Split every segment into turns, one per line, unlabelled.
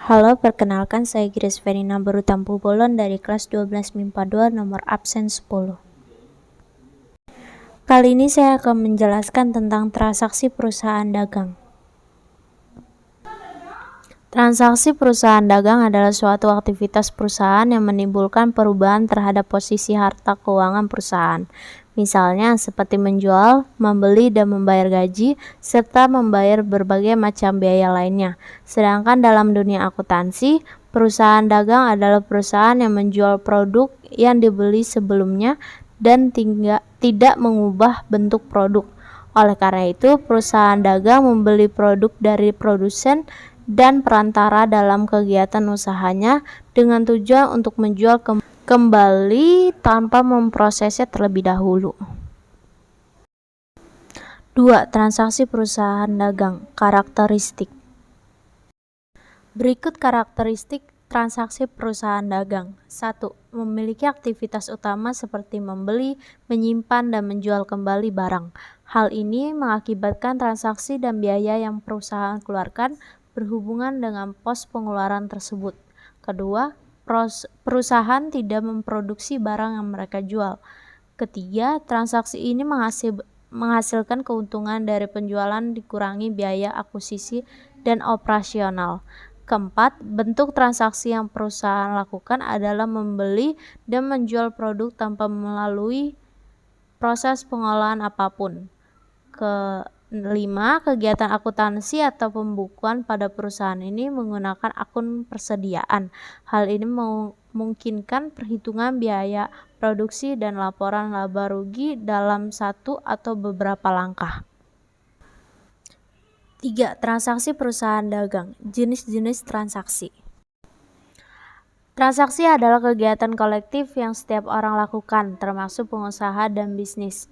Halo, perkenalkan saya Grace Verina Barutampu Bolon dari kelas 12 MIPA 2 nomor absen 10. Kali ini saya akan menjelaskan tentang transaksi perusahaan dagang. Transaksi perusahaan dagang adalah suatu aktivitas perusahaan yang menimbulkan perubahan terhadap posisi harta keuangan perusahaan. Misalnya seperti menjual, membeli dan membayar gaji, serta membayar berbagai macam biaya lainnya. Sedangkan dalam dunia akuntansi, perusahaan dagang adalah perusahaan yang menjual produk yang dibeli sebelumnya dan tidak mengubah bentuk produk. Oleh karena itu, perusahaan dagang membeli produk dari produsen dan perantara dalam kegiatan usahanya dengan tujuan untuk menjual kembali tanpa memprosesnya terlebih dahulu. 2. Transaksi perusahaan dagang. Karakteristik. Berikut karakteristik transaksi perusahaan dagang. 1. Memiliki aktivitas utama seperti membeli, menyimpan, dan menjual kembali barang. Hal ini mengakibatkan transaksi dan biaya yang perusahaan keluarkan berhubungan dengan pos pengeluaran tersebut. Kedua, perusahaan tidak memproduksi barang yang mereka jual. Ketiga, transaksi ini menghasilkan keuntungan dari penjualan dikurangi biaya akuisisi dan operasional. Keempat, bentuk transaksi yang perusahaan lakukan adalah membeli dan menjual produk tanpa melalui proses pengolahan apapun. Kelima, kegiatan akuntansi atau pembukuan pada perusahaan ini menggunakan akun persediaan. Hal ini memungkinkan perhitungan biaya produksi dan laporan laba rugi dalam satu atau beberapa langkah. 3. Transaksi perusahaan dagang. Jenis-jenis transaksi. Transaksi adalah kegiatan kolektif yang setiap orang lakukan, termasuk pengusaha dan bisnis.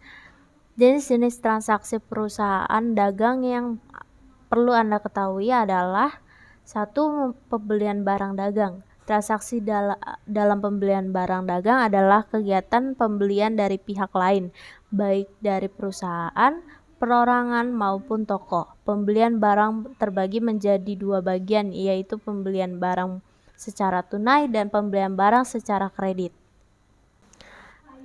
Jenis-jenis transaksi perusahaan dagang yang perlu Anda ketahui adalah 1. Pembelian barang dagang. Transaksi dalam pembelian barang dagang adalah kegiatan pembelian dari pihak lain, baik dari perusahaan, perorangan maupun toko. Pembelian barang terbagi menjadi dua bagian, yaitu pembelian barang secara tunai dan pembelian barang secara kredit.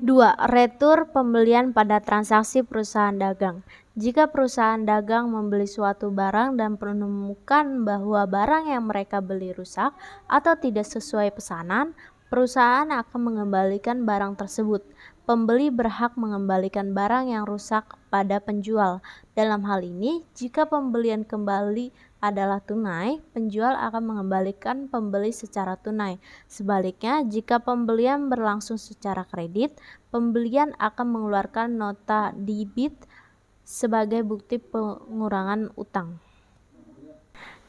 2. Retur pembelian pada transaksi perusahaan dagang. Jika perusahaan dagang membeli suatu barang dan menemukan bahwa barang yang mereka beli rusak atau tidak sesuai pesanan, perusahaan akan mengembalikan barang tersebut. Pembeli berhak mengembalikan barang yang rusak pada penjual. Dalam hal ini, jika pembelian kembali adalah tunai, penjual akan mengembalikan pembeli secara tunai. Sebaliknya, jika pembelian berlangsung secara kredit, pembelian akan mengeluarkan nota debit sebagai bukti pengurangan utang.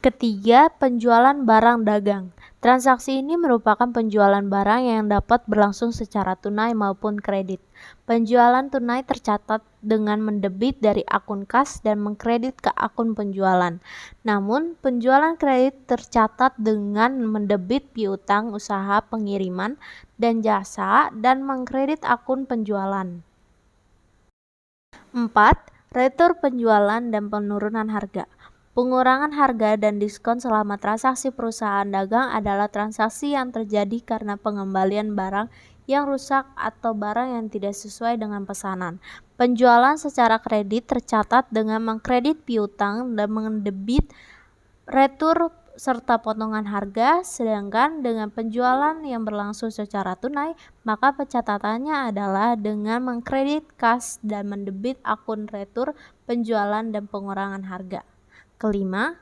Ketiga, penjualan barang dagang. Transaksi ini merupakan penjualan barang yang dapat berlangsung secara tunai maupun kredit. Penjualan tunai tercatat dengan mendebit dari akun kas dan mengkredit ke akun penjualan. Namun, penjualan kredit tercatat dengan mendebit piutang usaha pengiriman dan jasa dan mengkredit akun penjualan. 4. Retur penjualan dan penurunan harga. Pengurangan harga dan diskon selama transaksi perusahaan dagang adalah transaksi yang terjadi karena pengembalian barang yang rusak atau barang yang tidak sesuai dengan pesanan. Penjualan secara kredit tercatat dengan mengkredit piutang dan mendebit retur serta potongan harga, sedangkan dengan penjualan yang berlangsung secara tunai, maka pencatatannya adalah dengan mengkredit kas dan mendebit akun retur penjualan dan pengurangan harga. Kelima,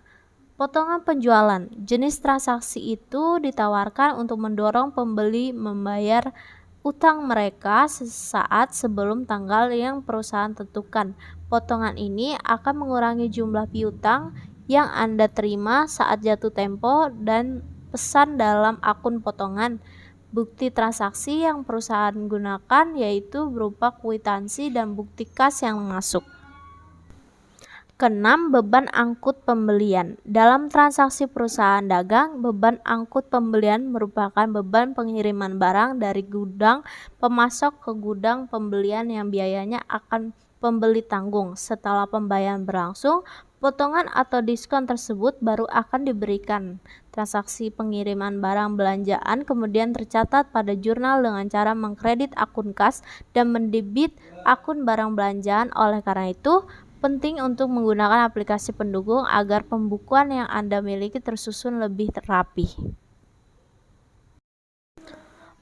potongan penjualan. Jenis transaksi itu ditawarkan untuk mendorong pembeli membayar utang mereka sesaat sebelum tanggal yang perusahaan tentukan. Potongan ini akan mengurangi jumlah piutang yang Anda terima saat jatuh tempo dan pesan dalam akun potongan. Bukti transaksi yang perusahaan gunakan yaitu berupa kwitansi dan bukti kas yang masuk. Keenam, beban angkut pembelian. Dalam transaksi perusahaan dagang, beban angkut pembelian merupakan beban pengiriman barang dari gudang pemasok ke gudang pembelian yang biayanya akan pembeli tanggung. Setelah pembayaran berlangsung, Potongan atau diskon tersebut baru akan diberikan. Transaksi pengiriman barang belanjaan kemudian tercatat pada jurnal dengan cara mengkredit akun kas dan mendebit akun barang belanjaan. Oleh karena itu, penting untuk menggunakan aplikasi pendukung agar pembukuan yang Anda miliki tersusun lebih rapi.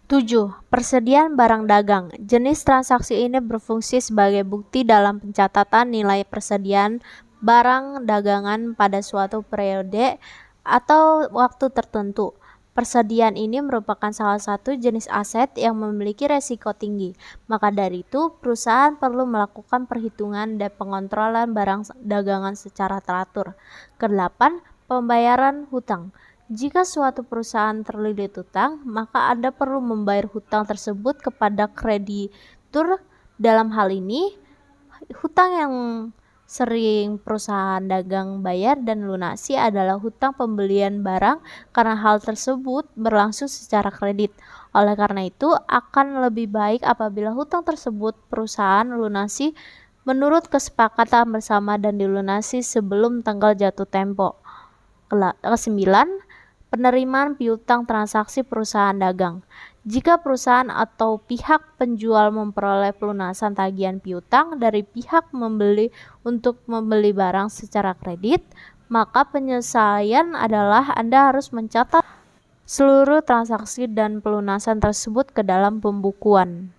7. Persediaan barang dagang. Jenis transaksi ini berfungsi sebagai bukti dalam pencatatan nilai persediaan barang dagangan pada suatu periode atau waktu tertentu. Persediaan ini merupakan salah satu jenis aset yang memiliki resiko tinggi. Maka dari itu, perusahaan perlu melakukan perhitungan dan pengontrolan barang dagangan secara teratur. Kedelapan, pembayaran hutang. Jika suatu perusahaan terlilit hutang, maka Anda perlu membayar hutang tersebut kepada kreditur. Dalam hal ini, hutang yang sering perusahaan dagang bayar dan lunasi adalah hutang pembelian barang karena hal tersebut berlangsung secara kredit. Oleh karena itu, akan lebih baik apabila hutang tersebut perusahaan lunasi menurut kesepakatan bersama dan dilunasi sebelum tanggal jatuh tempo. Kesembilan, penerimaan piutang transaksi perusahaan dagang. Jika perusahaan atau pihak penjual memperoleh pelunasan tagihan piutang dari pihak membeli untuk membeli barang secara kredit, maka penyelesaian adalah Anda harus mencatat seluruh transaksi dan pelunasan tersebut ke dalam pembukuan.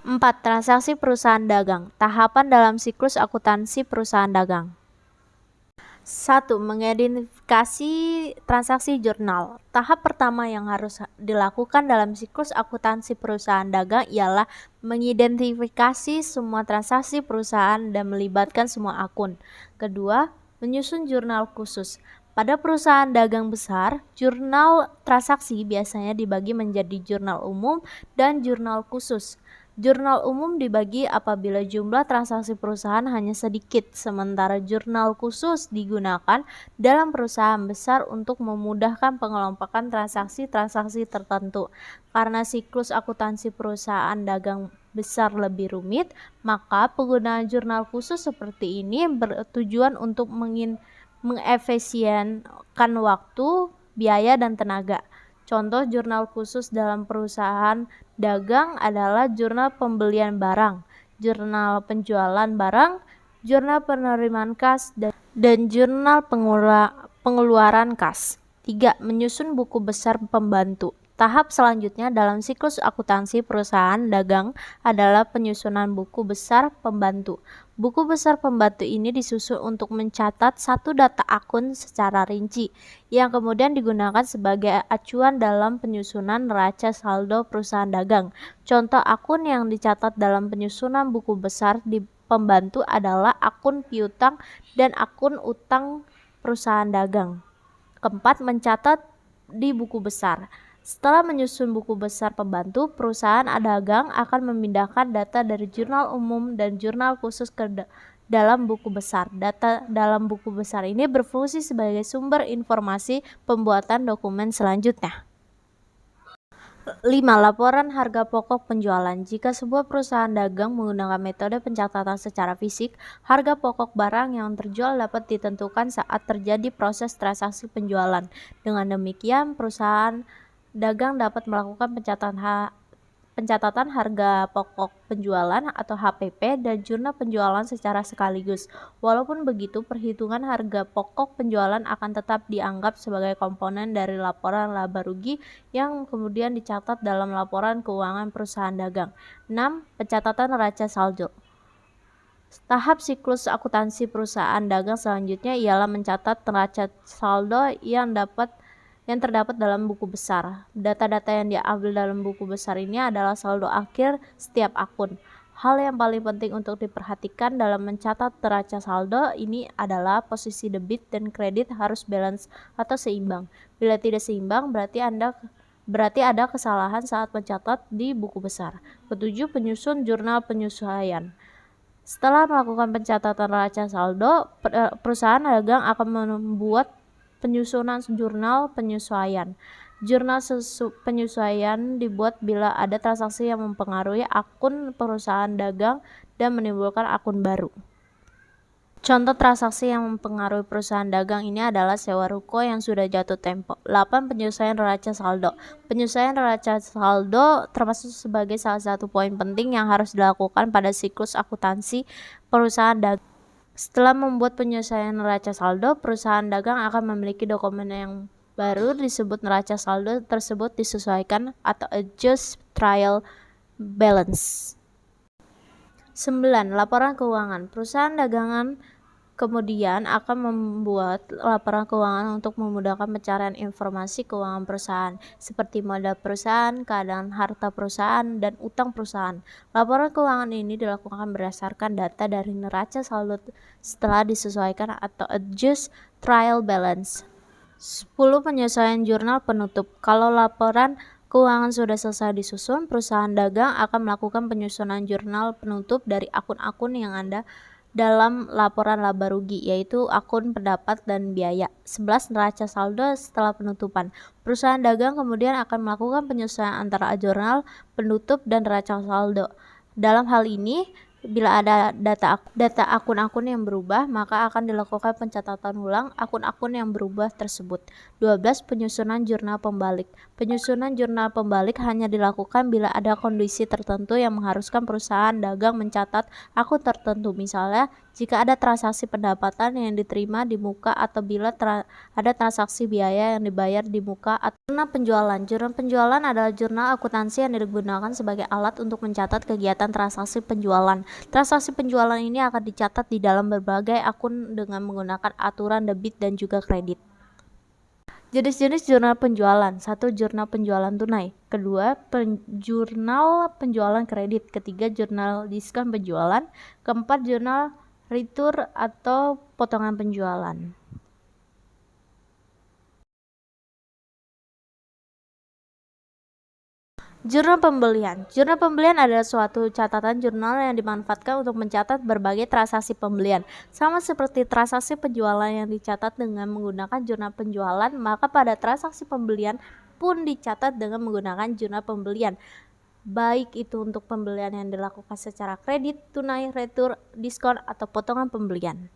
4. Transaksi perusahaan dagang. Tahapan dalam siklus akuntansi perusahaan dagang. 1. Mengidentifikasi transaksi jurnal. Tahap pertama yang harus dilakukan dalam siklus akuntansi perusahaan dagang ialah mengidentifikasi semua transaksi perusahaan dan melibatkan semua akun. Kedua, menyusun jurnal khusus. Pada perusahaan dagang besar, jurnal transaksi biasanya dibagi menjadi jurnal umum dan jurnal khusus. Jurnal umum dibagi apabila jumlah transaksi perusahaan hanya sedikit, sementara jurnal khusus digunakan dalam perusahaan besar untuk memudahkan pengelompokan transaksi-transaksi tertentu. Karena siklus akuntansi perusahaan dagang besar lebih rumit, maka penggunaan jurnal khusus seperti ini bertujuan untuk mengefisienkan waktu, biaya, dan tenaga. Contoh jurnal khusus dalam perusahaan dagang adalah jurnal pembelian barang, jurnal penjualan barang, jurnal penerimaan kas, dan jurnal pengeluaran kas. 3. Menyusun buku besar pembantu. Tahap selanjutnya dalam siklus akuntansi perusahaan dagang adalah penyusunan buku besar pembantu. Buku besar pembantu ini disusun untuk mencatat satu data akun secara rinci, yang kemudian digunakan sebagai acuan dalam penyusunan neraca saldo perusahaan dagang. Contoh akun yang dicatat dalam penyusunan buku besar di pembantu adalah akun piutang dan akun utang perusahaan dagang. Keempat, mencatat di buku besar. Setelah menyusun buku besar pembantu, perusahaan dagang akan memindahkan data dari jurnal umum dan jurnal khusus ke dalam buku besar. Data dalam buku besar ini berfungsi sebagai sumber informasi pembuatan dokumen selanjutnya. 5. Laporan harga pokok penjualan. Jika sebuah perusahaan dagang menggunakan metode pencatatan secara fisik, harga pokok barang yang terjual dapat ditentukan saat terjadi proses transaksi penjualan. Dengan demikian, perusahaan dagang dapat melakukan pencatatan harga pokok penjualan atau HPP dan jurnal penjualan secara sekaligus. Walaupun begitu, perhitungan harga pokok penjualan akan tetap dianggap sebagai komponen dari laporan laba rugi yang kemudian dicatat dalam laporan keuangan perusahaan dagang. 6. Pencatatan neraca saldo. Tahap siklus akuntansi perusahaan dagang selanjutnya ialah mencatat neraca saldo yang terdapat dalam buku besar. Data-data yang diambil dalam buku besar ini adalah saldo akhir setiap akun. Hal yang paling penting untuk diperhatikan dalam mencatat neraca saldo ini adalah posisi debit dan kredit harus balance atau seimbang. Bila tidak seimbang, berarti ada kesalahan saat mencatat di buku besar. Ketujuh, penyusun jurnal penyesuaian. Setelah melakukan pencatatan neraca saldo, perusahaan dagang akan membuat penyusunan jurnal penyesuaian. Jurnal penyesuaian dibuat bila ada transaksi yang mempengaruhi akun perusahaan dagang dan menimbulkan akun baru. Contoh transaksi yang mempengaruhi perusahaan dagang ini adalah sewa ruko yang sudah jatuh tempo. 8. Penyelesaian neraca saldo. Penyelesaian neraca saldo termasuk sebagai salah satu poin penting yang harus dilakukan pada siklus akuntansi perusahaan dagang. Setelah membuat penyelesaian neraca saldo, perusahaan dagang akan memiliki dokumen yang baru disebut neraca saldo tersebut disesuaikan atau adjust trial balance. 9. Laporan keuangan. Perusahaan dagangan kemudian akan membuat laporan keuangan untuk memudahkan pencarian informasi keuangan perusahaan, seperti modal perusahaan, keadaan harta perusahaan, dan utang perusahaan. Laporan keuangan ini dilakukan berdasarkan data dari neraca saldo setelah disesuaikan atau adjust trial balance. 10. Penyelesaian jurnal penutup. Kalau laporan keuangan sudah selesai disusun, perusahaan dagang akan melakukan penyusunan jurnal penutup dari akun-akun yang ada dalam laporan laba rugi, yaitu akun pendapat dan biaya. 11. Neraca saldo setelah penutupan. Perusahaan dagang kemudian akan melakukan penyesuaian antara jurnal penutup dan neraca saldo. Dalam hal ini, bila ada data akun-akun yang berubah, maka akan dilakukan pencatatan ulang akun-akun yang berubah tersebut. 12. Penyusunan jurnal pembalik. Penyusunan jurnal pembalik hanya dilakukan bila ada kondisi tertentu yang mengharuskan perusahaan dagang mencatat akun tertentu, misalnya jika ada transaksi pendapatan yang diterima di muka atau bila ada transaksi biaya yang dibayar di muka. Jurnal penjualan. Jurnal penjualan adalah jurnal akuntansi yang digunakan sebagai alat untuk mencatat kegiatan transaksi penjualan. Transaksi penjualan ini akan dicatat di dalam berbagai akun dengan menggunakan aturan debit dan juga kredit. Jenis-jenis jurnal penjualan. 1. Jurnal penjualan tunai. 2. Jurnal penjualan kredit. 3. Jurnal diskon penjualan. 4. Jurnal retur atau potongan penjualan. Jurnal pembelian. Jurnal pembelian adalah suatu catatan jurnal yang dimanfaatkan untuk mencatat berbagai transaksi pembelian. Sama seperti transaksi penjualan yang dicatat dengan menggunakan jurnal penjualan, maka pada transaksi pembelian pun dicatat dengan menggunakan jurnal pembelian. Baik itu untuk pembelian yang dilakukan secara kredit, tunai, retur, diskon, atau potongan pembelian.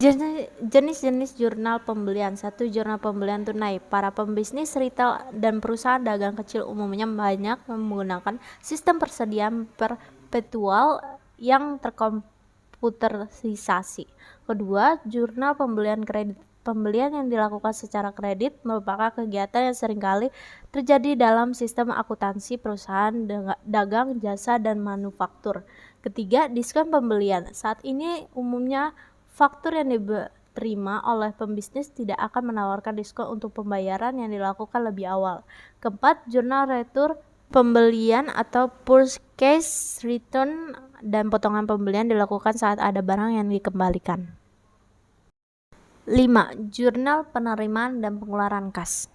Jenis-jenis jurnal pembelian. 1. Jurnal pembelian tunai. Para pembisnis retail dan perusahaan dagang kecil umumnya banyak menggunakan sistem persediaan perpetual yang terkomputerisasi. 2. Jurnal pembelian kredit. Pembelian yang dilakukan secara kredit merupakan kegiatan yang seringkali terjadi dalam sistem akuntansi perusahaan dagang, jasa, dan manufaktur. 3. Diskon pembelian. Saat ini umumnya faktur yang diterima oleh pembisnis tidak akan menawarkan diskon untuk pembayaran yang dilakukan lebih awal. 4. Jurnal retur pembelian atau purchase return dan potongan pembelian dilakukan saat ada barang yang dikembalikan. 5. Jurnal penerimaan dan pengeluaran kas.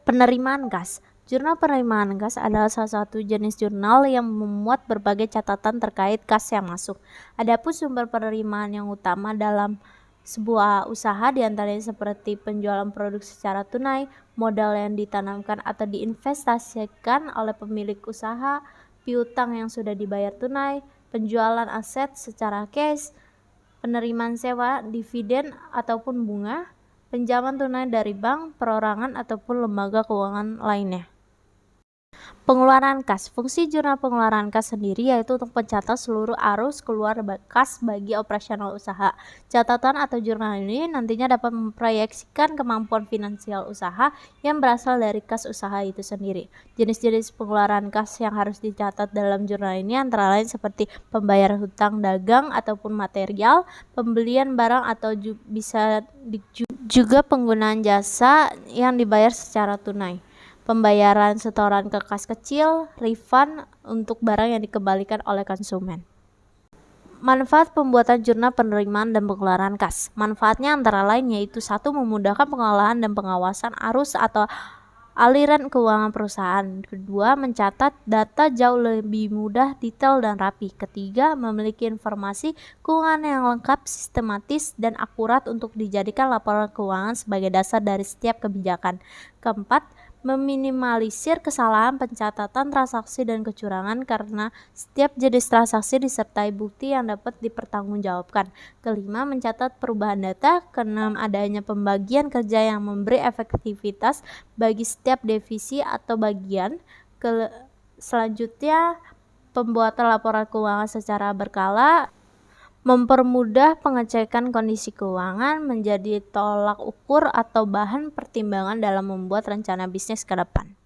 Penerimaan kas. Jurnal penerimaan kas adalah salah satu jenis jurnal yang memuat berbagai catatan terkait kas yang masuk. Adapun sumber penerimaan yang utama dalam sebuah usaha diantaranya seperti penjualan produk secara tunai, modal yang ditanamkan atau diinvestasikan oleh pemilik usaha, piutang yang sudah dibayar tunai, penjualan aset secara cash, penerimaan sewa, dividen ataupun bunga, pinjaman tunai dari bank, perorangan ataupun lembaga keuangan lainnya. Pengeluaran kas. Fungsi jurnal pengeluaran kas sendiri yaitu untuk mencatat seluruh arus keluar kas bagi operasional usaha. Catatan atau jurnal ini nantinya dapat memproyeksikan kemampuan finansial usaha yang berasal dari kas usaha itu sendiri. Jenis-jenis pengeluaran kas yang harus dicatat dalam jurnal ini antara lain seperti pembayaran hutang dagang ataupun material, pembelian barang atau bisa juga penggunaan jasa yang dibayar secara tunai, pembayaran setoran ke kas kecil, refund untuk barang yang dikembalikan oleh konsumen. Manfaat pembuatan jurnal penerimaan dan pengeluaran kas. Manfaatnya antara lain yaitu 1. Memudahkan pengelolaan dan pengawasan arus atau aliran keuangan perusahaan. 2. Mencatat data jauh lebih mudah, detail, dan rapi. 3. Memiliki informasi keuangan yang lengkap, sistematis, dan akurat untuk dijadikan laporan keuangan sebagai dasar dari setiap kebijakan. 4. Meminimalisir kesalahan pencatatan transaksi dan kecurangan karena setiap jenis transaksi disertai bukti yang dapat dipertanggungjawabkan. Kelima, mencatat perubahan data. Keenam, adanya pembagian kerja yang memberi efektivitas bagi setiap divisi atau bagian. Selanjutnya, pembuatan laporan keuangan secara berkala. Mempermudah pengecekan kondisi keuangan menjadi tolak ukur atau bahan pertimbangan dalam membuat rencana bisnis ke depan.